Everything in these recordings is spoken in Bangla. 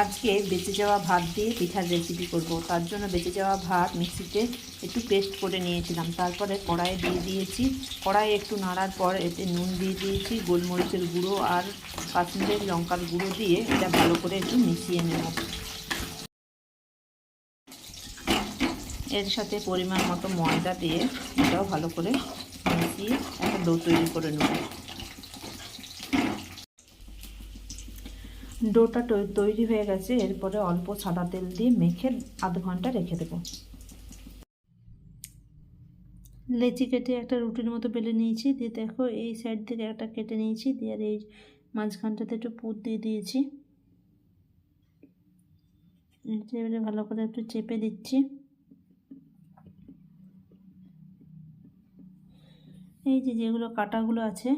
আজকে বেঁচে যাওয়া ভাত দিয়ে পিঠার রেসিপি করব। তার জন্য বেঁচে যাওয়া ভাত মিক্সিতে একটু পেস্ট করে নিয়েছিলাম। তারপরে কড়াইয়ে দিয়ে দিয়েছি। কড়াই একটু নাড়ার পর এতে নুন দিয়ে দিয়েছি, গোলমরিচের গুঁড়ো আর কাশ্মীরের লঙ্কার গুঁড়ো দিয়ে এটা ভালো করে একটু মিশিয়ে নেব। এর সাথে পরিমাণ মতো ময়দা দিয়ে এটাও ভালো করে মিশিয়ে একটা ডো তৈরি করে নেব। ডোটা তৈরি হয়ে গেছে। এরপরে অল্প সাদা তেল দিয়ে মেখে আধ ঘন্টা রেখে দেব। লেচি কেটে একটা রুটির মতো বেলে নিয়েছি। দিয়ে দেখো এই সাইড থেকে একটা কেটে নিয়েছি, দিয়ে আর এই মাঝখানটাতে একটু পুর দিয়ে দিয়েছি। এবারে ভালো করে একটু চেপে দিচ্ছি। এই যে যেগুলো কাটাগুলো আছে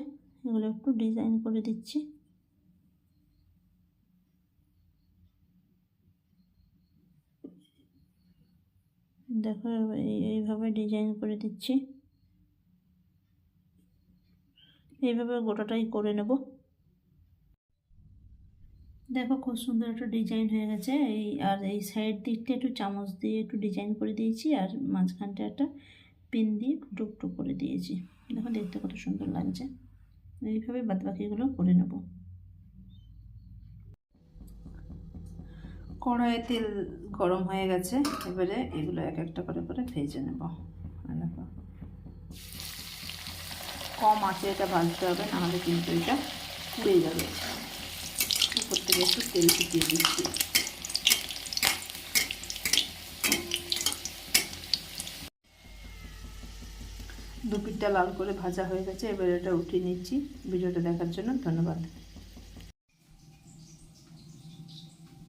এগুলো একটু ডিজাইন করে দিচ্ছি। দেখো এইভাবে ডিজাইন করে দিচ্ছি। এইভাবে গোটাটাই করে নেব। দেখো খুব সুন্দর একটা ডিজাইন হয়ে গেছে। এই সাইড দিকটা একটু চামচ দিয়ে একটু ডিজাইন করে দিয়েছি, আর মাঝখানটা একটা পিন দিয়ে ফুটো ফুটো করে দিয়েছি। দেখো দেখতে কত সুন্দর লাগছে। এইভাবে বাদবাকিগুলো করে নেব। কড়াইয়ে তেল গরম হয়ে গেছে। এবারে এগুলো এক একটা করে করে ভেজে নেব। দেখো কম আঁচে এটা ভাজতে হবে, নাহলে কিন্তু এটা পুড়ে যাবে। উপর থেকে একটু তেল ছিটিয়ে দিচ্ছি। দু পিঠটা লাল করে ভাজা হয়ে গেছে। এবার এটা উঠিয়ে নিচ্ছি। ভিডিওটা দেখার জন্য ধন্যবাদ।